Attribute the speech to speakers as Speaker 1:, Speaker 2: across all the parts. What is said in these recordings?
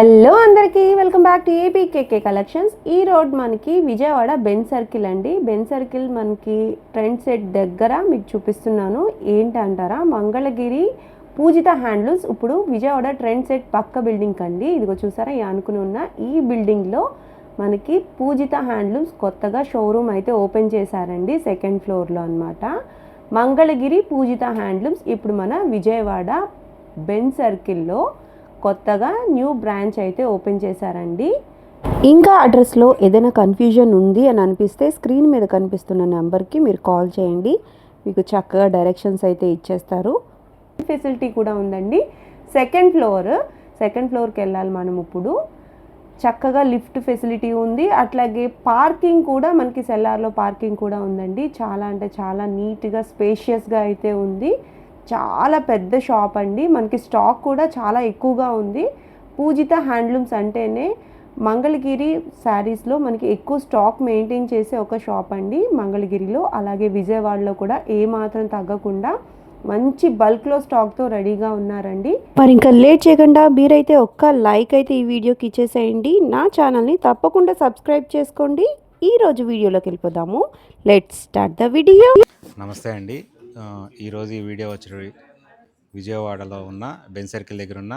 Speaker 1: Hello అందరికీ welcome back to APKK collections. ఈ road మనకి విజయవాడ బెన్ సర్కిల్ అండి. బెన్ సర్కిల్ మనకి ట్రెండ్ సెట్ దగ్గర మీకు చూపిస్తున్నాను. ఏంటంటారా, మంగళగిరి పూజిత హ్యాండ్లూమ్స్ ఇప్పుడు విజయవాడ ట్రెండ్ సెట్ పక్క బిల్డింగ్ అండి. ఇదిగో చూసారా, ఈ అనుకుని ఉన్న ఈ బిల్డింగ్లో మనకి పూజిత హ్యాండ్లూమ్స్ కొత్తగా షోరూమ్ అయితే ఓపెన్ చేశారండి, సెకండ్ ఫ్లోర్లో అనమాట. మంగళగిరి పూజిత హ్యాండ్లూమ్స్ ఇప్పుడు మన విజయవాడ బెన్ సర్కిల్లో కొత్తగా న్యూ బ్రాంచ్ అయితే ఓపెన్ చేశారండి. ఇంకా అడ్రస్లో ఏదైనా కన్ఫ్యూజన్ ఉంది అని అనిపిస్తే స్క్రీన్ మీద కనిపిస్తున్న నెంబర్కి మీరు కాల్ చేయండి, మీకు చక్కగా డైరెక్షన్స్ అయితే ఇచ్చేస్తారు. ఫెసిలిటీ కూడా ఉందండి. సెకండ్ ఫ్లోర్కి వెళ్ళాలి మనం. ఇప్పుడు చక్కగా లిఫ్ట్ ఫెసిలిటీ ఉంది, అట్లాగే పార్కింగ్ కూడా మనకి సెల్లార్లో పార్కింగ్ కూడా ఉందండి. చాలా అంటే చాలా నీట్గా స్పేషియస్గా అయితే ఉంది. చాలా పెద్ద షాప్ అండి. మనకి స్టాక్ కూడా చాలా ఎక్కువగా ఉంది. పూజిత హ్యాండ్లూమ్స్ అంటేనే మంగళగిరి శారీస్లో మనకి ఎక్కువ స్టాక్ మెయింటైన్ చేసే ఒక షాప్ అండి మంగళగిరిలో. అలాగే విజయవాడలో కూడా ఏమాత్రం తగ్గకుండా మంచి బల్క్లో స్టాక్తో రెడీగా ఉన్నారండి. మరి ఇంకా లేట్ చేయకుండా మీరైతే ఒక్క లైక్ అయితే ఈ వీడియోకి ఇచ్చేసేయండి. నా ఛానల్ని తప్పకుండా సబ్స్క్రైబ్ చేసుకోండి. ఈరోజు వీడియోలోకి వెళ్ళిపోదాము. Let's start the video.
Speaker 2: నమస్తే అండి. ఈరోజు ఈ వీడియో వచ్చి విజయవాడలో ఉన్న బెన్ సర్కిల్ దగ్గర ఉన్న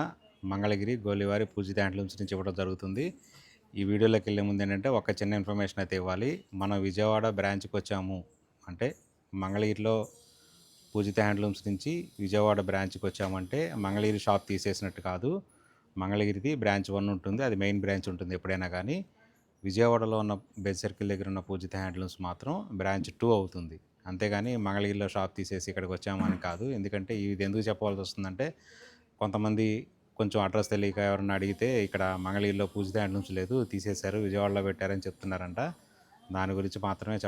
Speaker 2: మంగళగిరి గోలివారి పూజిత హ్యాండ్లూమ్స్ నుంచి ఇవ్వడం జరుగుతుంది. ఈ వీడియోలోకి వెళ్ళే ముందు ఏంటంటే ఒక చిన్న ఇన్ఫర్మేషన్ అయితే ఇవ్వాలి. మనం విజయవాడ బ్రాంచ్కి వచ్చాము అంటే మంగళగిరిలో పూజిత హ్యాండ్లూమ్స్ నుంచి విజయవాడ బ్రాంచ్కి వచ్చామంటే మంగళగిరి షాప్ తీసేసినట్టు కాదు. మంగళగిరిది బ్రాంచ్ 1 ఉంటుంది, అది మెయిన్ బ్రాంచ్ ఉంటుంది ఎప్పుడైనా కానీ. విజయవాడలో ఉన్న బెన్ సర్కిల్ దగ్గర ఉన్న పూజిత హ్యాండ్లూమ్స్ మాత్రం బ్రాంచ్ 2 అవుతుంది. అంతేగాని మంగళగిరిలో షాప్ తీసేసి ఇక్కడికి వచ్చామని కాదు. ఎందుకంటే ఇది ఎందుకు చెప్పవలసి వస్తుందంటే, కొంతమంది కొంచెం అడ్రస్ తెలియక ఎవరన్నా అడిగితే ఇక్కడ మంగళగిరిలో పూజిత హ్యాండ్లూమ్స్ లేదు, తీసేశారు, విజయవాడలో పెట్టారని చెప్తున్నారంట. దాని గురించి మాత్రమే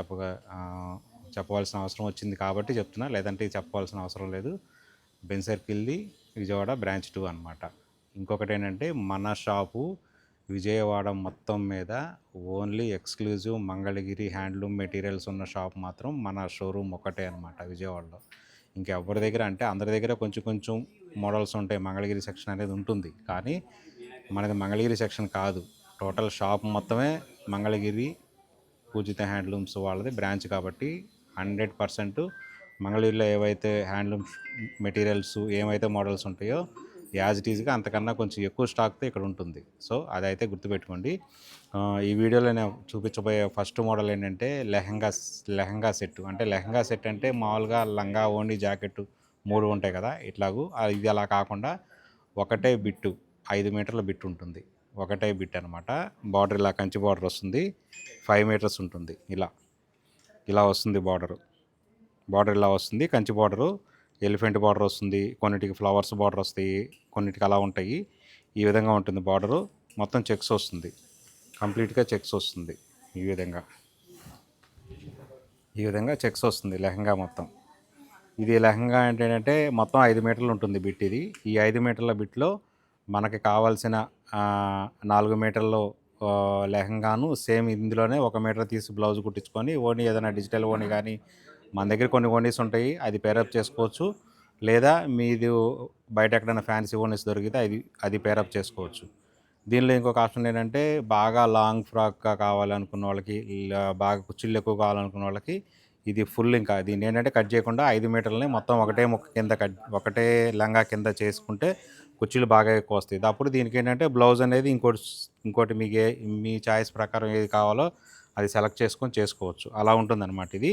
Speaker 2: చెప్పవలసిన అవసరం వచ్చింది కాబట్టి చెప్తున్నా, లేదంటే చెప్పవలసిన అవసరం లేదు. బెన్ సర్కిల్ది విజయవాడ బ్రాంచ్ 2 అనమాట. ఇంకొకటి ఏంటంటే, మన షాపు విజయవాడ మొత్తం మీద only exclusive Mangalagiri handloom materials ఉన్న షాప్ మాత్రం మన షోరూమ్ ఒకటే అనమాట విజయవాడలో. ఇంకెవరి దగ్గర అంటే అందరి దగ్గర కొంచెం కొంచెం మోడల్స్ ఉంటాయి, మంగళగిరి సెక్షన్ అనేది ఉంటుంది, కానీ మనది మంగళగిరి సెక్షన్ కాదు. టోటల్ షాప్ మొత్తమే మంగళగిరి పూజిత హ్యాండ్లూమ్స్ వాళ్ళది బ్రాంచ్ కాబట్టి 100% మంగళగిరిలో ఏవైతే హ్యాండ్లూమ్ మెటీరియల్స్ ఏమైతే మోడల్స్ ఉంటాయో యాజ్ ఇట్ ఈజ్గా అంతకన్నా కొంచెం ఎక్కువ స్టాక్తో ఇక్కడ ఉంటుంది. సో అదైతే గుర్తుపెట్టుకోండి. ఈ వీడియోలో నేను చూపించబోయే ఫస్ట్ మోడల్ ఏంటంటే లెహంగా సెట్. అంటే లెహంగా సెట్ అంటే మామూలుగా లంగా, ఓణి, జాకెట్ 3 ఉంటాయి కదా, ఇట్లాగూ ఇది అలా కాకుండా ఒకటే బిట్టు, 5 మీటర్ల బిట్ ఉంటుంది, ఒకటే బిట్ అనమాట. బార్డర్ ఇలా కంచి బార్డర్ వస్తుంది, 5 మీటర్స్ ఉంటుంది. ఇలా వస్తుంది బార్డర్ ఇలా వస్తుంది, కంచి బార్డరు, ఎలిఫెంట్ బార్డర్ వస్తుంది, కొన్నిటికి ఫ్లవర్స్ బార్డర్ వస్తాయి, కొన్నిటికి అలా ఉంటాయి. ఈ విధంగా ఉంటుంది బార్డరు. మొత్తం చెక్స్ వస్తుంది, కంప్లీట్గా చెక్స్ వస్తుంది. ఈ విధంగా చెక్స్ వస్తుంది లెహంగా మొత్తం. ఇది లెహంగా ఏంటంటే మొత్తం 5 మీటర్లు ఉంటుంది బిట్. ఈ 5 మీటర్ల బిట్లో మనకి కావాల్సిన 4 మీటర్లు లెహంగాను సేమ్ ఇందులోనే 1 మీటర్ తీసి బ్లౌజ్ కుట్టించుకొని, ఓణి ఏదైనా డిజిటల్ ఓణి కానీ మన దగ్గర కొన్ని ఓనీస్ ఉంటాయి, అది పేరప్ చేసుకోవచ్చు. లేదా మీది బయట ఎక్కడైనా ఫ్యాన్సీ ఓనీస్ దొరికితే అది పేరప్ చేసుకోవచ్చు. దీనిలో ఇంకొక ఆప్షన్ ఏంటంటే, బాగా లాంగ్ ఫ్రాక్గా కావాలనుకున్న వాళ్ళకి, బాగా కుచ్చిళ్ళు ఎక్కువ కావాలనుకున్న వాళ్ళకి ఇది ఫుల్. ఇంకా దీన్ని ఏంటంటే కట్ చేయకుండా 5 మీటర్లని మొత్తం ఒకటే ముక్క కింద ఒకటే లంగా కింద చేసుకుంటే కుచ్చిళ్ళు బాగా ఎక్కువ వస్తాయి. అప్పుడు దీనికి ఏంటంటే బ్లౌజ్ అనేది ఇంకోటి మీ చాయిస్ ప్రకారం ఏది కావాలో అది సెలెక్ట్ చేసుకొని చేసుకోవచ్చు. అలా ఉంటుందన్నమాట ఇది.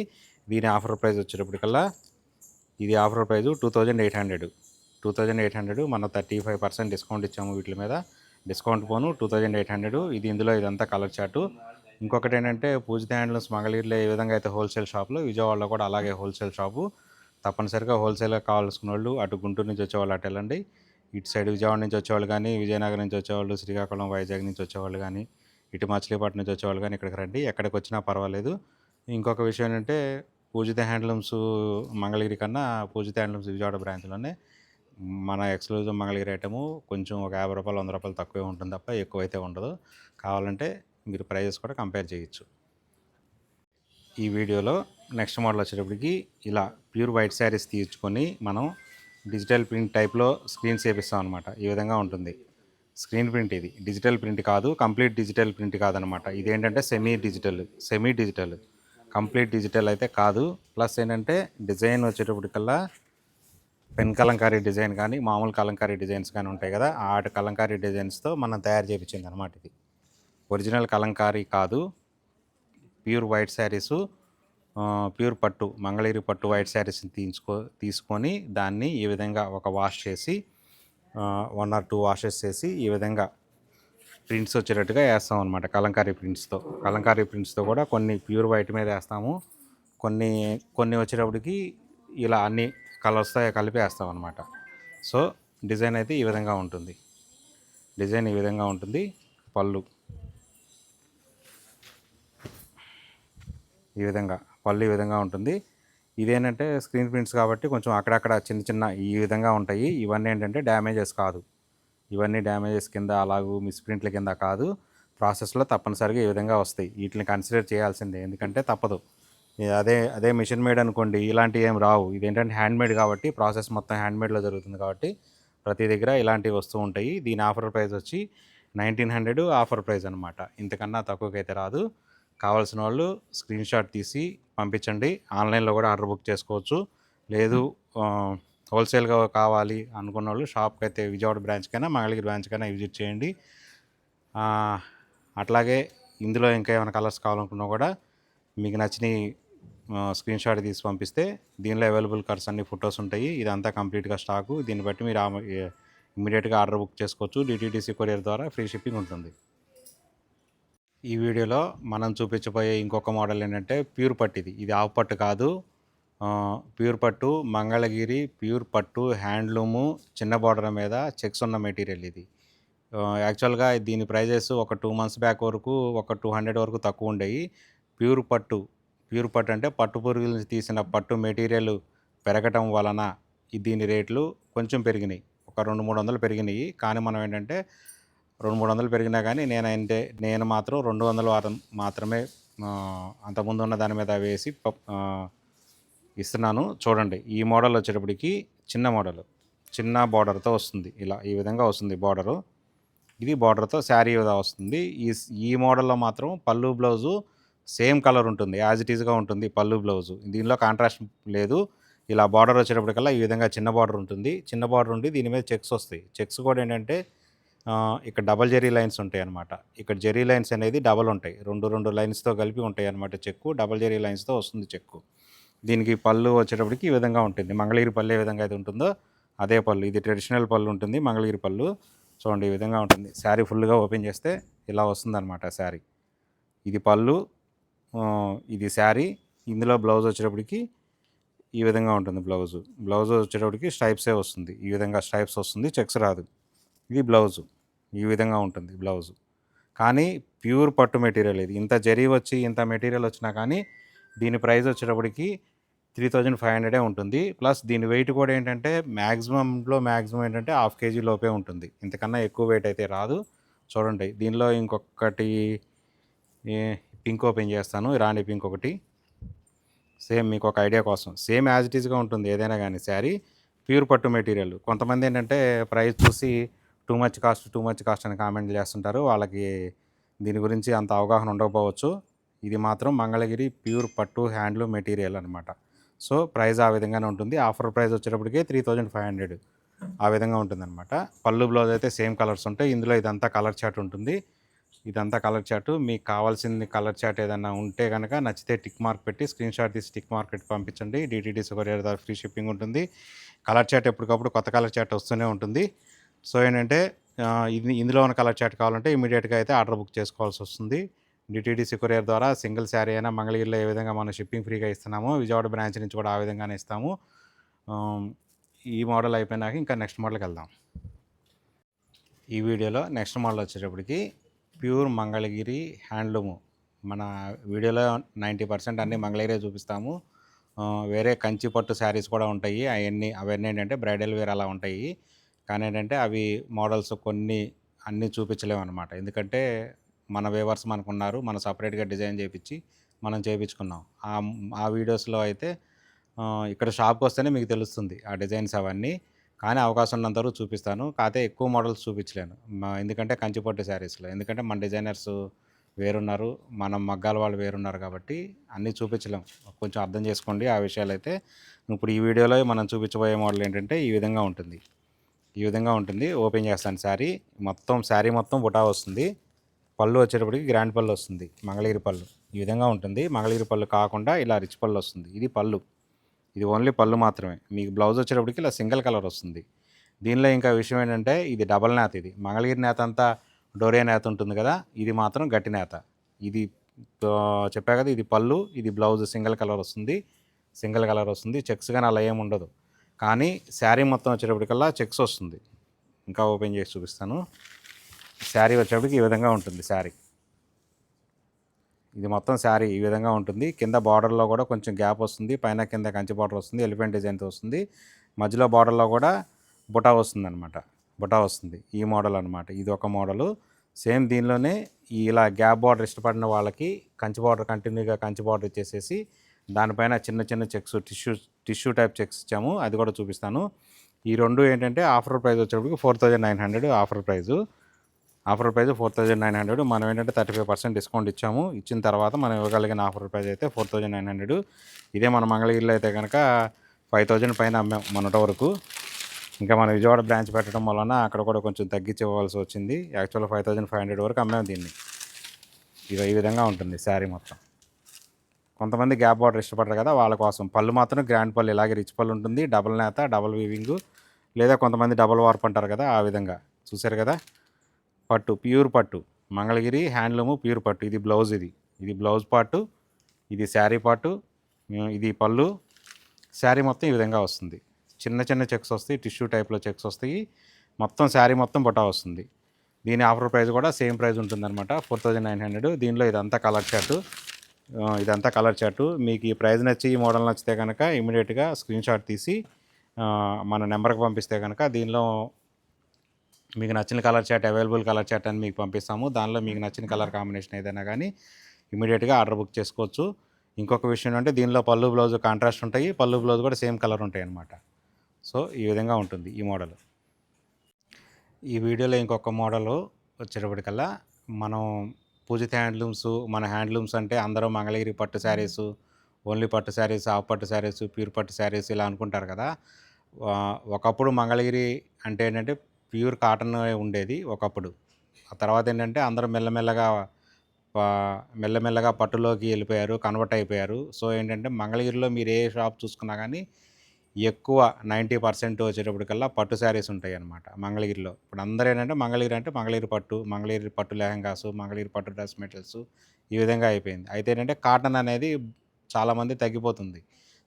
Speaker 2: దీని ఆఫర్ ప్రైస్ వచ్చేటప్పటికల్లా, ఇది ఆఫర్ ప్రైజు 2800. మనం 35% డిస్కౌంట్ ఇచ్చాము వీటి మీద. డిస్కౌంట్ పోను 2800. ఇదంతా కలర్ చార్టు. ఇంకొకటి ఏంటంటే, పూజిత హ్యాండ్లూమ్స్ మంగళగిరిలో ఏ విధంగా అయితే హోల్సేల్ షాపులో, విజయవాడలో కూడా అలాగే హోల్సేల్ షాపు. తప్పనిసరిగా హోల్సేల్గా కావాల్సిన వాళ్ళు అటు గుంటూరు నుంచి వచ్చేవాళ్ళు అటు వెళ్ళండి. ఇటు సైడ్ విజయవాడ నుంచి వచ్చేవాళ్ళు కానీ, విజయనగరం నుంచి వచ్చేవాళ్ళు, శ్రీకాకుళం, వైజాగ్ నుంచి వచ్చేవాళ్ళు కానీ, ఇటు మచిలీపట్నం నుంచి వచ్చేవాళ్ళు కానీ ఇక్కడికి రండి, ఎక్కడికి వచ్చినా పర్వాలేదు. ఇంకొక విషయం ఏంటంటే, పూజిత హ్యాండ్లూమ్స్ మంగళగిరి కన్నా పూజిత హ్యాండ్లూమ్స్ విజయవాడ బ్రాంచ్లోనే మన ఎక్స్క్లూజివ్ మంగళగిరి ఐటము కొంచెం ఒక 50 రూపాయలు 100 రూపాయలు తక్కువే ఉంటుంది తప్ప ఎక్కువైతే ఉండదు. కావాలంటే మీరు ప్రైజెస్ కూడా కంపేర్ చేయొచ్చు. ఈ వీడియోలో నెక్స్ట్ మోడల్ వచ్చేటప్పటికి ఇలా ప్యూర్ వైట్ శారీస్ తీసుకొని మనం డిజిటల్ ప్రింట్ టైప్లో స్క్రీన్స్ వేపిస్తాం అనమాట. ఈ విధంగా ఉంటుంది. స్క్రీన్ ప్రింట్ ఇది డిజిటల్ ప్రింట్ కాదు, కంప్లీట్ డిజిటల్ ప్రింట్ కాదనమాట. ఇదేంటంటే సెమీ డిజిటల్. కంప్లీట్ డిజిటల్ అయితే కాదు. ప్లస్ ఏంటంటే డిజైన్ వచ్చేటప్పటికల్లా పెన్ కలంకారీ డిజైన్ కానీ మామూలు కలంకారీ డిజైన్స్ కానీ ఉంటాయి కదా, ఆ కలంకారీ డిజైన్స్తో మనం తయారు చేయించింది అనమాట. ఇది ఒరిజినల్ కలంకారీ కాదు, ప్యూర్ వైట్ శారీసు, ప్యూర్ పట్టు మంగళగిరి పట్టు వైట్ శారీస్ని తీసుకొని దాన్ని ఈ విధంగా ఒక వాష్ చేసి 1 or 2 వాషెస్ చేసి ఈ విధంగా ప్రింట్స్ వచ్చేటట్టుగా వేస్తాం అనమాట. కలంకారీ ప్రింట్స్తో కూడా కొన్ని ప్యూర్ వైట్ మీద వేస్తాము, కొన్ని వచ్చేటప్పటికి ఇలా అన్ని కలర్స్తో కలిపి వేస్తాం అనమాట. సో డిజైన్ అయితే ఈ విధంగా ఉంటుంది. పళ్ళు ఈ విధంగా ఉంటుంది. ఇదేంటంటే స్క్రీన్ ప్రింట్స్ కాబట్టి కొంచెం అక్కడక్కడ చిన్న ఈ విధంగా ఉంటాయి. ఇవన్నీ ఏంటంటే డ్యామేజెస్ కాదు, ఇవన్నీ డ్యామేజెస్ కింద అలాగూ మిస్ప్రింట్ల కింద కాదు, ప్రాసెస్లో తప్పనిసరిగా ఈ విధంగా వస్తాయి. వీటిని కన్సిడర్ చేయాల్సిందే, ఎందుకంటే తప్పదు. అదే మిషన్ మేడ్ అనుకోండి, ఇలాంటివి ఏం రావు. ఇదేంటంటే హ్యాండ్మేడ్ కాబట్టి ప్రాసెస్ మొత్తం హ్యాండ్మేడ్లో జరుగుతుంది కాబట్టి ప్రతి దగ్గర ఇలాంటివి వస్తూ ఉంటాయి. దీని ఆఫర్ ప్రైస్ వచ్చి 1900 ఆఫర్ ప్రైస్ అనమాట. ఇంతకన్నా తక్కువకైతే రాదు. కావాల్సిన వాళ్ళు స్క్రీన్ షాట్ తీసి పంపించండి. ఆన్లైన్లో కూడా ఆర్డర్ బుక్ చేసుకోవచ్చు. లేదు హోల్సేల్గా కావాలి అనుకున్న వాళ్ళు షాప్కి అయితే విజయవాడ బ్రాంచ్కైనా మంగళగిరి బ్రాంచ్కైనా విజిట్ చేయండి. అట్లాగే ఇందులో ఇంకా ఏమైనా కలర్స్ కావాలనుకున్నా కూడా మీకు నచ్చినవి స్క్రీన్ షాట్ తీసి పంపిస్తే దీనిలో అవైలబుల్ కలర్స్ అన్ని ఫొటోస్ ఉంటాయి. ఇదంతా కంప్లీట్గా స్టాకు. దీన్ని బట్టి మీరు ఇమ్మీడియట్గా ఆర్డర్ బుక్ చేసుకోవచ్చు. డిటీడీసీ కొరియర్ ద్వారా ఫ్రీ షిప్పింగ్ ఉంటుంది. ఈ వీడియోలో మనం చూపించబోయే ఇంకొక మోడల్ ఏంటంటే ప్యూర్ పట్టు. ఇది ఆఫ్ పట్టు కాదు, ప్యూర్ పట్టు మంగళగిరి ప్యూర్ పట్టు హ్యాండ్లూము చిన్న బార్డర్ మీద చెక్స్ ఉన్న మెటీరియల్ ఇది. యాక్చువల్గా దీని ప్రైజెస్ ఒక 2 months బ్యాక్ వరకు ఒక 200 వరకు తక్కువ ఉండేవి. ప్యూర్ పట్టు అంటే పట్టు పురుగుల నుంచి తీసిన పట్టు మెటీరియల్ పెరగటం వలన దీని రేట్లు కొంచెం పెరిగినాయి, ఒక 200-300 పెరిగినాయి. కానీ మనం ఏంటంటే 200-300 పెరిగినా కానీ నేను మాత్రం 200 మాత్రమే అంతకుముందు ఉన్న దాని మీద వేసి ఇస్తున్నాను. చూడండి, ఈ మోడల్ వచ్చేటప్పటికి చిన్న బార్డర్తో వస్తుంది. ఈ విధంగా వస్తుంది బార్డరు. ఇది బార్డర్తో శారీ విధంగా వస్తుంది. ఈ మోడల్లో మాత్రం పళ్ళు బ్లౌజు సేమ్ కలర్ ఉంటుంది, యాజ్ ఇట్ ఈజ్గా ఉంటుంది పళ్ళు బ్లౌజు. దీనిలో కాంట్రాస్ట్ లేదు. ఇలా బార్డర్ వచ్చేటప్పటికల్లా ఈ విధంగా చిన్న బార్డర్ ఉంటుంది. చిన్న బార్డర్ ఉండి దీని మీద చెక్స్ వస్తాయి. చెక్స్ కూడా ఏంటంటే ఇక్కడ డబల్ జెరీ లైన్స్ ఉంటాయి అన్నమాట. ఇక్కడ జెరీ లైన్స్ అనేది డబల్ ఉంటాయి, రెండు లైన్స్తో కలిపి ఉంటాయి అన్నమాట. చెక్కు డబల్ జెరీ లైన్స్తో వస్తుంది చెక్కు. దీనికి పళ్ళు వచ్చేటప్పటికి ఈ విధంగా ఉంటుంది. మంగళగిరి పళ్ళు ఏ విధంగా అయితే ఉంటుందో అదే పళ్ళు. ఇది ట్రెడిషనల్ పళ్ళు ఉంటుంది, మంగళగిరి పళ్ళు. చూడండి, ఈ విధంగా ఉంటుంది. శారీ ఫుల్గా ఓపెన్ చేస్తే ఇలా వస్తుందన్నమాట శారీ. ఇది పళ్ళు, ఇది శారీ. ఇందులో బ్లౌజ్ వచ్చేటప్పటికి ఈ విధంగా ఉంటుంది. బ్లౌజ్ వచ్చేటప్పటికి స్ట్రైప్సే వస్తుంది. ఈ విధంగా స్ట్రైప్స్ వస్తుంది, చెక్స్ రాదు. ఇది బ్లౌజు, ఈ విధంగా ఉంటుంది బ్లౌజు. కానీ ప్యూర్ పట్టు మెటీరియల్ ఇది. ఇంత జరీ వచ్చి ఇంత మెటీరియల్ వచ్చినా కానీ దీని ప్రైస్ వచ్చేటప్పటికి 3500 ఉంటుంది. ప్లస్ దీని వెయిట్ కూడా ఏంటంటే మ్యాక్సిమం ఏంటంటే 1/2 kg లోపే ఉంటుంది. ఇంతకన్నా ఎక్కువ వెయిట్ అయితే రాదు. చూడండి, దీనిలో ఇంకొకటి పింక్ ఓపెన్ చేస్తాను, ఇరానీ పింక్ ఒకటి. సేమ్ మీకు ఒక ఐడియా కోసం, సేమ్ యాజ్ ఇట్ ఈస్గా ఉంటుంది ఏదైనా కానీ శారీ. ప్యూర్ పట్టు మెటీరియల్. కొంతమంది ఏంటంటే ప్రైస్ చూసి టూ మచ్ కాస్ట్ అని కామెంట్లు చేస్తుంటారు. వాళ్ళకి దీని గురించి అంత అవగాహన ఉండకపోవచ్చు. ఇది మాత్రం మంగళగిరి ప్యూర్ పట్టు హ్యాండ్లూమ్ మెటీరియల్ అనమాట. సో ప్రైస్ ఆ విధంగానే ఉంటుంది. ఆఫర్ ప్రైస్ వచ్చేటప్పటికి 3500 ఆ విధంగా ఉంటుందన్నమాట. పళ్ళు బ్లౌజ్ అయితే సేమ్ కలర్స్ ఉంటాయి. ఇందులో ఇదంతా కలర్ చార్ట్ ఉంటుంది. మీకు కావాల్సింది కలర్ చార్ట్ ఏదైనా ఉంటే కనుక నచ్చితే టిక్ మార్క్ పెట్టి స్క్రీన్ షాట్ తీసి టిక్ మార్క్ పెట్టి పంపించండి. డిటీడీసీ కొరియర్ ద్వారా ఫ్రీ షిప్పింగ్ ఉంటుంది. కలర్ చార్ట్ ఎప్పటికప్పుడు కొత్త కలర్ చార్ట్ వస్తూనే ఉంటుంది. సో ఏంటంటే ఇందులో ఉన్న కలర్ చార్ట్ కావాలంటే ఇమీడియట్గా అయితే ఆర్డర్ బుక్ చేసుకోవాల్సి వస్తుంది. డిటీడీసీ కొరియర్ ద్వారా సింగిల్ శారీ అయినా మంగళగిరిలో ఏ విధంగా మనం షిప్పింగ్ ఫ్రీగా ఇస్తున్నామో విజయవాడ బ్రాంచ్ నుంచి కూడా ఆ విధంగానే ఇస్తాము. ఈ మోడల్ అయిపోయినాక ఇంకా నెక్స్ట్ మోడల్కి వెళ్దాం. ఈ వీడియోలో నెక్స్ట్ మోడల్ వచ్చేటప్పటికి ప్యూర్ మంగళగిరి హ్యాండ్లూము. మన వీడియోలో 90% అన్నీ మంగళగిరే చూపిస్తాము. వేరే కంచి పట్టు శారీస్ కూడా ఉంటాయి. అవన్నీ ఏంటంటే బ్రైడల్ వేర్ అలా ఉంటాయి. కానీ ఏంటంటే అవి మోడల్స్ అన్నీ చూపించలేము అనమాట. ఎందుకంటే మన వేవర్స్ మనకున్నారు, మనం సపరేట్గా డిజైన్ చేయించి మనం చేయించుకున్నాం. ఆ వీడియోస్లో అయితే ఇక్కడ షాప్కి వస్తేనే మీకు తెలుస్తుంది ఆ డిజైన్స్ అవన్నీ. కానీ అవకాశం ఉన్నంత వరకు చూపిస్తాను. కాకపోతే ఎక్కువ మోడల్స్ చూపించలేను. ఎందుకంటే కంచిపట్టు శారీస్‌లో. ఎందుకంటే మన డిజైనర్స్ వేరున్నారు. మనం మగ్గాల వాళ్ళు వేరున్నారు కాబట్టి అన్నీ చూపించలేం. కొంచెం అర్థం చేసుకోండి ఆ విషయాలైతే. ఇప్పుడు ఈ వీడియోలో మనం చూపించబోయే మోడల్ ఏంటంటే ఈ విధంగా ఉంటుంది. ఈ విధంగా ఉంటుంది. ఓపెన్ చేస్తాను శారీ. శారీ మొత్తం బుటా వస్తుంది. పళ్ళు వచ్చేటప్పటికి గ్రాండ్ పళ్ళు వస్తుంది. మంగళగిరి పళ్ళు. ఈ విధంగా ఉంటుంది. మంగళగిరి పళ్ళు కాకుండా ఇలా రిచ్ పళ్ళు వస్తుంది. ఇది పళ్ళు. ఇది ఓన్లీ పళ్ళు మాత్రమే. మీకు బ్లౌజ్ వచ్చేటప్పటికి ఇలా సింగిల్ కలర్ వస్తుంది. దీనిలో ఇంకా విషయం ఏంటంటే ఇది డబల్ నేత. ఇది మంగళగిరి నేత అంతా డోరియా నేత ఉంటుంది కదా, ఇది మాత్రం గట్టి నేత. ఇది చెప్పా కదా, ఇది పళ్ళు, ఇది బ్లౌజ్ సింగిల్ కలర్ వస్తుంది. సింగిల్ కలర్ వస్తుంది. చెక్స్ కానీ అలా ఏమి ఉండదు. కానీ శారీ మొత్తం వచ్చేటప్పటికల్లా చెక్స్ వస్తుంది. ఇంకా ఓపెన్ చేసి చూపిస్తాను. శారీ వచ్చేటప్పటికి ఈ విధంగా ఉంటుంది. శారీ ఇది మొత్తం శారీ ఈ విధంగా ఉంటుంది. కింద బార్డర్లో కూడా కొంచెం గ్యాప్ వస్తుంది. పైన కింద కంచి బార్డర్ వస్తుంది. ఎలిఫెంట్ డిజైన్తో వస్తుంది. మధ్యలో బార్డర్లో కూడా బుటా వస్తుంది అనమాట. బుటా వస్తుంది. ఈ మోడల్ అనమాట. ఇది ఒక మోడలు. సేమ్ దీనిలోనే ఇలా గ్యాప్ బార్డర్ ఇష్టపడిన వాళ్ళకి కంచి బార్డర్ కంటిన్యూగా కంచి బార్డర్ ఇచ్చేసేసి దానిపైన చిన్న చిన్న చెక్స్ టిష్యూ టైప్ చెక్స్ ఇచ్చాము. అది కూడా చూపిస్తాను. ఈ రెండు ఏంటంటే ఆఫర్ ప్రైస్ వచ్చేటప్పటికి 4900 ఆఫర్ ప్రైజు. 4900. మనం ఏంటంటే 35% డిస్కౌంట్ ఇచ్చాము. ఇచ్చిన తర్వాత మనం ఇవ్వగలిగిన ఆఫర్ ప్రైస్ అయితే 4900. ఇదే మన మంగళగిరిలో అయితే కనుక 5000 పైన అమ్మాం మొన్నటి వరకు. ఇంకా మన విజయవాడ బ్రాంచ్ పెట్టడం వలన అక్కడ కూడా కొంచెం తగ్గించి ఇవ్వాల్సి వచ్చింది. యాక్చువల్గా 5500 వరకు అమ్మాం దీన్ని. ఇది ఈ విధంగా ఉంటుంది శారీ మొత్తం. కొంతమంది గ్యాప్ బార్డర్ ఇష్టపడరు కదా, వాళ్ళ కోసం. పళ్ళు మాత్రం గ్రాండ్ పళ్ళు ఇలాగే రిచ్ పళ్ళు ఉంటుంది. డబుల్ నేత, డబుల్ వీవింగ్, లేదా కొంతమంది డబుల్ వార్ప్ అంటారు కదా, ఆ విధంగా. చూసారు కదా, పట్టు, ప్యూర్ పట్టు, మంగళగిరి హ్యాండ్లూము ప్యూర్ పట్టు. ఇది బ్లౌజ్. ఇది బ్లౌజ్ పార్టు, ఇది శారీ పార్టు, ఇది పళ్ళు. శారీ మొత్తం ఈ విధంగా వస్తుంది. చిన్న చిన్న చెక్స్ వస్తాయి, టిష్యూ టైప్లో చెక్స్ వస్తాయి. మొత్తం శారీ మొత్తం బొటా వస్తుంది. దీని ఆఫర్ ప్రైస్ కూడా సేమ్ ప్రైస్ ఉంటుందన్నమాట, 4900. దీనిలో ఇదంతా కలర్ చార్టు. మీకు ఈ ప్రైస్ నచ్చి ఈ మోడల్ నచ్చితే కనుక ఇమీడియట్గా స్క్రీన్ షాట్ తీసి మన నెంబర్కి పంపిస్తే కనుక దీనిలో మీకు నచ్చిన colour chart, available colour chart అని మీకు పంపిస్తాము. దానిలో మీకు నచ్చిన కలర్ కాంబినేషన్ ఏదైనా కానీ ఇమీడియట్గా ఆర్డర్ బుక్ చేసుకోవచ్చు. ఇంకొక విషయం ఏంటంటే దీనిలో పళ్ళు బ్లౌజ్ కాంట్రాస్ట్ ఉంటాయి. పళ్ళు బ్లౌజ్ కూడా సేమ్ కలర్ ఉంటాయి అన్నమాట. సో ఈ విధంగా ఉంటుంది ఈ మోడల్. ఈ వీడియోలో ఇంకొక మోడల్ వచ్చేటప్పటికల్లా మనం పూజిత హ్యాండ్లూమ్స్, మన హ్యాండ్లూమ్స్ అంటే అందరూ మంగళగిరి పట్టు శారీస్, ఓన్లీ పట్టు శారీస్, హాఫ్ పట్టు శారీస్, ప్యూర్ పట్టు శారీస్ ఇలా అనుకుంటారు కదా. ఒకప్పుడు మంగళగిరి అంటే ఏంటంటే ప్యూర్ కాటన్ ఉండేది ఒకప్పుడు. ఆ తర్వాత ఏంటంటే అందరూ మెల్లమెల్లగా పట్టులోకి వెళ్ళిపోయారు, కన్వర్ట్ అయిపోయారు. సో ఏంటంటే మంగళగిరిలో మీరు ఏ షాప్ చూసుకున్నా కానీ ఎక్కువ 90% వచ్చేటప్పటికల్లా పట్టు శారీస్ ఉంటాయి అన్నమాట మంగళగిరిలో. ఇప్పుడు అందరూ ఏంటంటే మంగళగిరి అంటే మంగళగిరి పట్టు లెహంగాసు, మంగళగిరి పట్టు డ్రెస్ మెటీరియల్స్ ఈ విధంగా అయిపోయింది. అయితే ఏంటంటే కాటన్ అనేది చాలామంది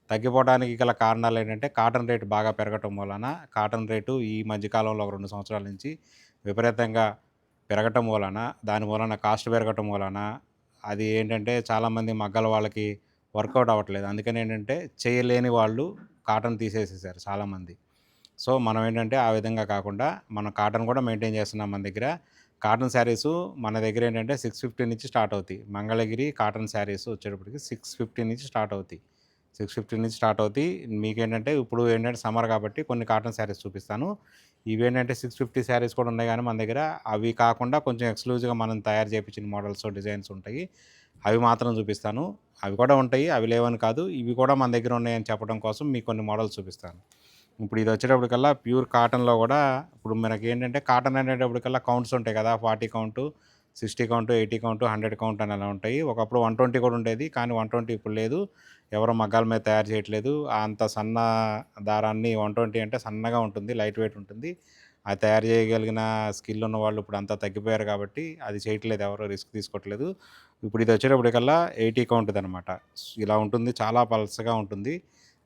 Speaker 2: తగ్గిపోవడానికి గల కారణాలు ఏంటంటే కాటన్ రేటు బాగా పెరగటం వలన, కాటన్ రేటు ఈ మధ్యకాలంలో ఒక 2 సంవత్సరాల నుంచి విపరీతంగా పెరగటం వలన, దాని వలన కాస్ట్ పెరగటం వలన అది ఏంటంటే చాలామంది మగ్గల వాళ్ళకి వర్కౌట్ అవ్వట్లేదు. అందుకని ఏంటంటే చేయలేని వాళ్ళు కాటన్ తీసేసేసారు చాలామంది. సో మనం ఏంటంటే ఆ విధంగా కాకుండా మనం కాటన్ కూడా మెయింటైన్ చేస్తున్నాం మన దగ్గర. కాటన్ శారీసు మన దగ్గర ఏంటంటే 650 నుంచి స్టార్ట్ అవుతాయి. మంగళగిరి కాటన్ శారీస్ వచ్చేటప్పటికి 650 నుంచి స్టార్ట్ అవుతాయి. 650 నుంచి స్టార్ట్ అవుతాయి. మీకేంటంటే ఇప్పుడు ఏంటంటే సమ్మర్ కాబట్టి కొన్ని కాటన్ శారీస్ చూపిస్తాను. ఇవేంటంటే 650 శారీస్ కూడా ఉన్నాయి కానీ మన దగ్గర. అవి కాకుండా కొంచెం ఎక్స్క్లూజివ్గా మనం తయారు చేయించిన మోడల్స్, డిజైన్స్ ఉంటాయి. అవి మాత్రం చూపిస్తాను. అవి కూడా ఉంటాయి, అవి లేవని కాదు. ఇవి కూడా మన దగ్గర ఉన్నాయని చెప్పడం కోసం మీకు కొన్ని మోడల్స్ చూపిస్తాను. ఇప్పుడు ఇది వచ్చేటప్పటికల్లా ప్యూర్ కాటన్లో కూడా ఇప్పుడు మనకి ఏంటంటే కాటన్ అనేటప్పటికల్లా కౌంట్స్ ఉంటాయి కదా, 40 కౌంటు, 60 కౌంటు, 80 కౌంటు, 100 కౌంట్ అని అలా ఉంటాయి. ఒకప్పుడు 120 కూడా ఉండేది, కానీ 120 ఇప్పుడు లేదు. ఎవరో మగ్గాల మీద తయారు చేయట్లేదు. అంత సన్న దారాన్ని 120 అంటే సన్నగా ఉంటుంది, లైట్ వెయిట్ ఉంటుంది. అది తయారు చేయగలిగిన స్కిల్ ఉన్న వాళ్ళు ఇప్పుడు అంతా తగ్గిపోయారు కాబట్టి అది చేయట్లేదు, ఎవరో రిస్క్ తీసుకోవట్లేదు. ఇప్పుడు ఇది వచ్చేటప్పటికల్లా 80 కౌంట్ది అనమాట. ఇలా ఉంటుంది, చాలా పల్సగా ఉంటుంది,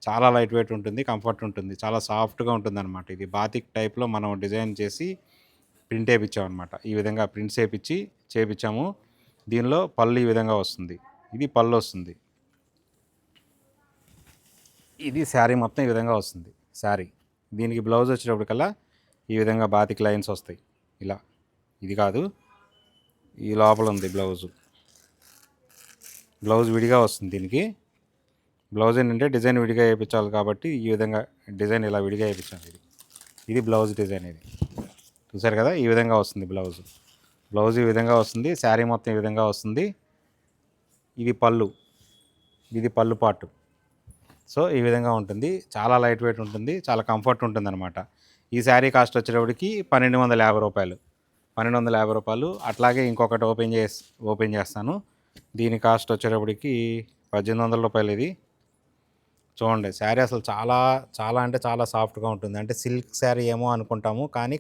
Speaker 2: చాలా లైట్ వెయిట్ ఉంటుంది, కంఫర్ట్ ఉంటుంది, చాలా సాఫ్ట్గా ఉంటుంది అనమాట. ఇది బాతిక్ టైప్లో మనం డిజైన్ చేసి ప్రింట్ వేయించామన్నమాట. ఈ విధంగా ప్రింట్స్ చేపించాము. దీనిలో పళ్ళు ఈ విధంగా వస్తుంది. ఇది పళ్ళు వస్తుంది. ఇది శారీ మొత్తం ఈ విధంగా వస్తుంది శారీ. దీనికి బ్లౌజ్ వచ్చేటప్పటికల్లా ఈ విధంగా బాతిక్ లైన్స్ వస్తాయి. ఇలా ఇది కాదు, ఈ లోపల ఉంది బ్లౌజ్ విడిగా వస్తుంది. దీనికి బ్లౌజ్ ఏంటంటే డిజైన్ విడిగా వేయించాలి కాబట్టి ఈ విధంగా డిజైన్ ఇలా విడిగా వేయించాలి. ఇది బ్లౌజ్ డిజైన్. ఇది చూసారు కదా, ఈ విధంగా వస్తుంది బ్లౌజ్ ఈ విధంగా వస్తుంది. శారీ మొత్తం ఈ విధంగా వస్తుంది. ఇది పళ్ళు, ఇది పళ్ళు పార్ట్. సో ఈ విధంగా ఉంటుంది. చాలా లైట్ వెయిట్ ఉంటుంది, చాలా కంఫర్ట్ ఉంటుంది అనమాట. ఈ శారీ కాస్ట్ వచ్చేటప్పటికి 1250 రూపాయలు. 1250 రూపాయలు. అట్లాగే ఇంకొకటి ఓపెన్ చేస్తాను. దీని కాస్ట్ వచ్చేటప్పటికి 1800 రూపాయలు. ఇది చూడండి, శారీ అసలు చాలా చాలా అంటే చాలా సాఫ్ట్గా ఉంటుంది. అంటే సిల్క్ శారీ ఏమో అనుకుంటాము, కానీ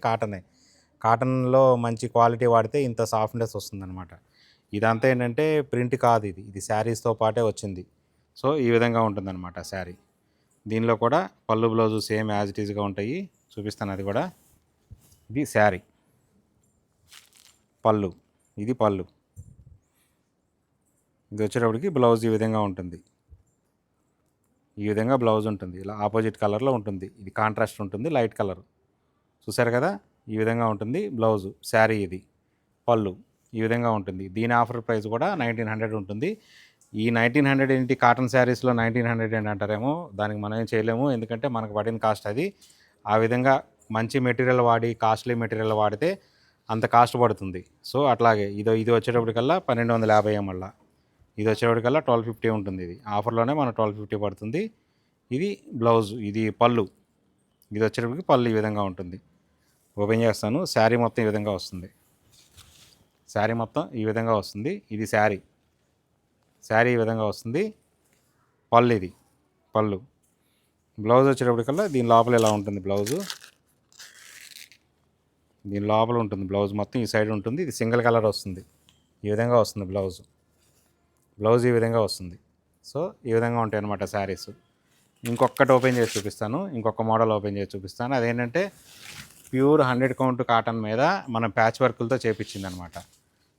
Speaker 2: కాటన్లో మంచి క్వాలిటీ వాడితే ఇంత సాఫ్ట్నెస్ వస్తుందన్నమాట. ఇదంతా ఏంటంటే ప్రింట్ కాదు, ఇది శారీస్తో పాటే వచ్చింది. సో ఈ విధంగా ఉంటుందన్నమాట శారీ. దీనిలో కూడా పళ్ళు బ్లౌజు సేమ్ యాజ్ ఇట్ ఈజ్గా ఉంటాయి. చూపిస్తాను అది కూడా. ఇది శారీ పళ్ళు, ఇది పళ్ళు. ఇది వచ్చేటప్పటికి బ్లౌజ్ ఈ విధంగా ఉంటుంది. ఈ విధంగా బ్లౌజ్ ఉంటుంది. ఇలా ఆపోజిట్ కలర్లో ఉంటుంది. ఇది కాంట్రాస్ట్ ఉంటుంది, లైట్ కలర్. చూసారు కదా, ఈ విధంగా ఉంటుంది బ్లౌజు. శారీ ఇది పళ్ళు ఈ విధంగా ఉంటుంది. దీని ఆఫర్ ప్రైస్ కూడా 1900 ఉంటుంది. ఈ 1900 ఏంటి, కాటన్ శారీస్లో 1900 ఏంటి అంటారేమో, దానికి మనం ఏం చేయలేము, ఎందుకంటే మనకు పడిన కాస్ట్ అది. ఆ విధంగా మంచి మెటీరియల్ వాడి, కాస్ట్లీ మెటీరియల్ వాడితే అంత కాస్ట్ పడుతుంది. సో అట్లాగే ఇది వచ్చేటప్పటికల్లా 1250 మళ్ళీ. ఇది వచ్చేటప్పటికల్లా 1250 ఉంటుంది. ఇది ఆఫర్లోనే మన 1250 పడుతుంది. ఇది బ్లౌజ్, ఇది పళ్ళు. ఇది వచ్చేటప్పటికి పళ్ళు ఈ విధంగా ఉంటుంది. ఓపెన్ చేస్తాను. శారీ మొత్తం ఈ విధంగా వస్తుంది. శారీ మొత్తం ఈ విధంగా వస్తుంది. ఇది శారీ ఈ విధంగా వస్తుంది. పళ్ళు, ఇది పళ్ళు. బ్లౌజ్ వచ్చేటప్పటికల్లా దీని లోపల ఇలా ఉంటుంది బ్లౌజు. దీని లోపల ఉంటుంది బ్లౌజ్ మొత్తం ఈ సైడ్ ఉంటుంది. ఇది సింగిల్ కలర్ వస్తుంది. ఈ విధంగా వస్తుంది బ్లౌజ్ ఈ విధంగా వస్తుంది. సో ఈ విధంగా ఉంటాయి అన్నమాట శారీస్. ఇంకొకటి ఓపెన్ చేసి చూపిస్తాను. ఇంకొక మోడల్ ఓపెన్ చేసి చూపిస్తాను. అదేంటంటే ప్యూర్ 100 కౌంట్ కాటన్ మీద మనం ప్యాచ్ వర్కులతో చేపించింది అనమాట.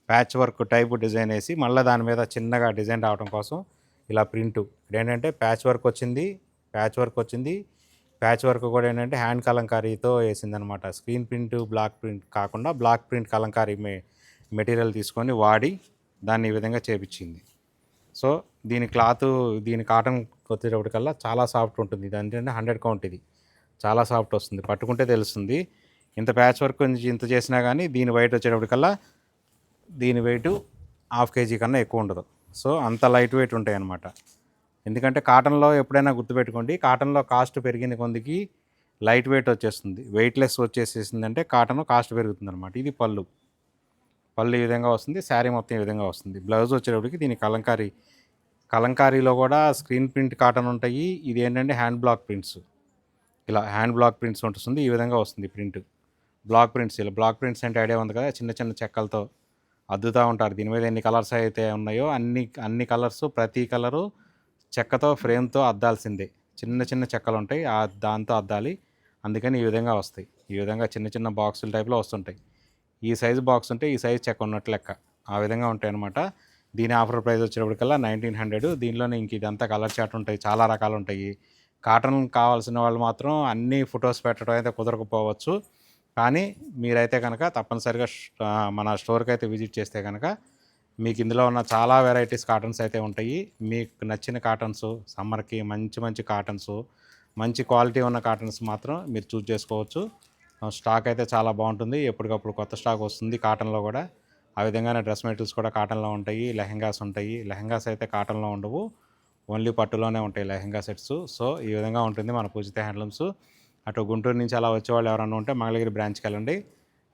Speaker 2: ప్యాచ్ వర్క్ టైపు డిజైన్ వేసి మళ్ళీ దాని మీద చిన్నగా డిజైన్ రావడం కోసం ఇలా ప్రింటు. ఏంటంటే ప్యాచ్ వర్క్ వచ్చింది. ప్యాచ్ వర్క్ కూడా ఏంటంటే హ్యాండ్ కలంకారీతో వేసిందనమాట. స్క్రీన్ ప్రింట్, బ్లాక్ ప్రింట్ కాకుండా బ్లాక్ ప్రింట్ కలంకారీ మెటీరియల్ తీసుకొని వాడి దాన్ని ఈ విధంగా చేపించింది. సో దీని కాటన్ వచ్చేటప్పటికల్లా చాలా సాఫ్ట్ ఉంటుంది. ఇది అంటే 100 కౌంట్. ఇది చాలా సాఫ్ట్ వస్తుంది, పట్టుకుంటే తెలుస్తుంది. ఇంత ప్యాచ్ వర్క్ ఇంత చేసినా కానీ దీని వెయిట్ వచ్చేటప్పటికల్లా దీని వెయిట్ 1/2 kg కన్నా ఎక్కువ ఉండదు. సో అంత లైట్ వెయిట్ ఉంటాయి అన్నమాట. ఎందుకంటే కాటన్లో ఎప్పుడైనా గుర్తుపెట్టుకోండి, కాటన్లో కాస్ట్ పెరిగిన కొందికి లైట్ వెయిట్ వచ్చేస్తుంది, వెయిట్లెస్ వచ్చేసేసిందంటే కాటన్ కాస్ట్ పెరుగుతుంది అనమాట. ఇది పళ్ళు ఈ విధంగా వస్తుంది. శారీ మొత్తం ఈ విధంగా వస్తుంది. బ్లౌజ్ వచ్చేటప్పటికి దీని కలంకారీలో కూడా స్క్రీన్ ప్రింట్ కాటన్ ఉంటాయి. ఇది ఏంటంటే హ్యాండ్ బ్లాక్ ప్రింట్స్. ఇలా హ్యాండ్ బ్లాక్ ప్రింట్స్ ఉంటుంది. ఈ విధంగా వస్తుంది ప్రింట్. బ్లాక్ ప్రింట్స్, ఇలా బ్లాక్ ప్రింట్స్ అంటే ఐడియా ఉంది కదా, చిన్న చిన్న చెక్కలతో అద్దుతూ ఉంటారు. దీని మీద ఎన్ని కలర్స్ అయితే ఉన్నాయో అన్ని కలర్స్, ప్రతి కలరు చెక్కతో ఫ్రేమ్తో అద్దాల్సిందే. చిన్న చిన్న చెక్కలు ఉంటాయి, దాంతో అద్దాలి. అందుకని ఈ విధంగా వస్తాయి. ఈ విధంగా చిన్న చిన్న బాక్సుల టైప్లో వస్తుంటాయి. ఈ సైజు బాక్స్ ఉంటే ఈ సైజు చెక్క ఉన్నట్టు లెక్క. ఆ విధంగా ఉంటాయి అన్నమాట. దీని ఆఫర్ ప్రైస్ వచ్చేటప్పటికల్లా 1900. దీనిలోనే ఇంక ఇదంతా కలర్ చార్ట్ ఉంటాయి, చాలా రకాలు ఉంటాయి. కాటన్ కావాల్సిన వాళ్ళు మాత్రం అన్ని ఫొటోస్ పెట్టడం అయితే కుదరకపోవచ్చు, కానీ మీరైతే కనుక తప్పనిసరిగా మన స్టోర్కి అయితే విజిట్ చేస్తే కనుక మీకు ఇందులో ఉన్న చాలా వెరైటీస్ కాటన్స్ అయితే ఉంటాయి. మీకు నచ్చిన కాటన్స్, సమ్మర్కి మంచి మంచి కాటన్స్, మంచి క్వాలిటీ ఉన్న కాటన్స్ మాత్రం మీరు చూస్ చేసుకోవచ్చు. స్టాక్ అయితే చాలా బాగుంటుంది. ఎప్పటికప్పుడు కొత్త స్టాక్ వస్తుంది కాటన్లో కూడా. ఆ విధంగానే డ్రెస్ మెటీరియల్స్ కూడా కాటన్లో ఉంటాయి. లెహెంగాస్ ఉంటాయి. లెహెంగాస్ అయితే కాటన్లో ఉండవు, ఓన్లీ పట్టులోనే ఉంటాయి లెహెంగా సెట్స్. సో ఈ విధంగా ఉంటుంది మన పూజిత హ్యాండ్లూమ్స్. అటు గుంటూరు నుంచి అలా వచ్చేవాళ్ళు ఎవరైనా ఉంటే మంగళగిరి బ్రాంచ్కి వెళ్ళండి.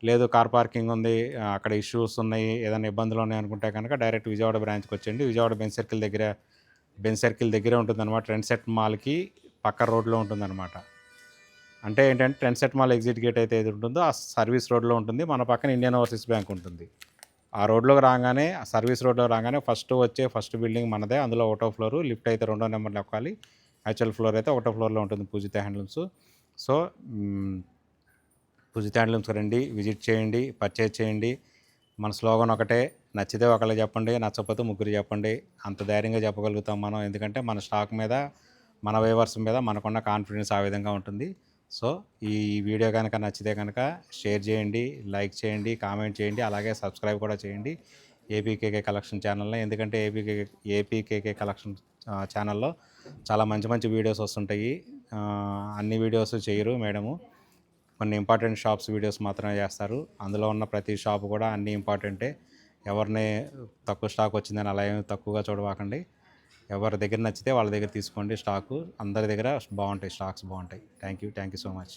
Speaker 2: లేదు కార్ పార్కింగ్ ఉంది, అక్కడ ఇష్యూస్ ఉన్నాయి, ఏదైనా ఇబ్బందులు ఉన్నాయి అనుకుంటే కనుక డైరెక్ట్ విజయవాడ బ్రాంచ్కి వచ్చేయండి. విజయవాడ బెంజ్ సర్కిల్ దగ్గరే ఉంటుందన్నమాట. ట్రెండ్ సెట్ మాల్కి పక్క రోడ్లో ఉంటుందన్నమాట. అంటే ఏంటంటే trend set mall exit gate అయితే ఏది ఉంటుందో ఆ సర్వీస్ రోడ్లో ఉంటుంది. మన పక్కన ఇండియన్ ఓవర్సీస్ బ్యాంక్ ఉంటుంది. ఆ రోడ్లోకి రాగానే, ఆ సర్వీస్ రోడ్లో రాగానే ఫస్ట్ బిల్డింగ్ మనదే. అందులో 1వ ఫ్లోరు, లిఫ్ట్ అయితే 2వ నెంబర్లో ఎక్కాలి. యాక్చువల్ ఫ్లోర్ అయితే 1వ ఫ్లోర్లో ఉంటుంది పూజిత హ్యాండ్లూమ్స్. సో పూజిత హ్యాండ్లూమ్స్కి రండి, విజిట్ చేయండి, పర్చేజ్ చేయండి. మన స్లోగన్ ఒకటే, నచ్చితే ఒకళ్ళు చెప్పండి, నచ్చకపోతే ముగ్గురు చెప్పండి. అంత ధైర్యంగా చెప్పగలుగుతాం మనం, ఎందుకంటే మన స్టాక్ మీద, మన వేవర్స్ మీద మనకున్న కాన్ఫిడెన్స్ ఆ విధంగా ఉంటుంది. సో ఈ వీడియో కనుక నచ్చితే కనుక షేర్ చేయండి, లైక్ చేయండి, కామెంట్ చేయండి, అలాగే సబ్స్క్రైబ్ కూడా చేయండి ఏపీకేకే కలెక్షన్ ఛానల్ని. ఎందుకంటే ఏపీకేకే కలెక్షన్ ఛానల్లో చాలా మంచి మంచి వీడియోస్ వస్తుంటాయి. అన్ని వీడియోస్ చేయరు మేడము, కొన్ని ఇంపార్టెంట్ షాప్స్ వీడియోస్ మాత్రమే చేస్తారు. అందులో ఉన్న ప్రతి షాప్ కూడా అన్నీ ఇంపార్టెంటే. ఎవరిని తక్కువ స్టాక్ వచ్చిందని అలా ఏమి తక్కువగా చూడవాకండి. ఎవరి దగ్గర నచ్చితే వాళ్ళ దగ్గర తీసుకోండి స్టాకు. అందరి దగ్గర బాగుంటాయి, స్టాక్స్ బాగుంటాయి. Thank you so much.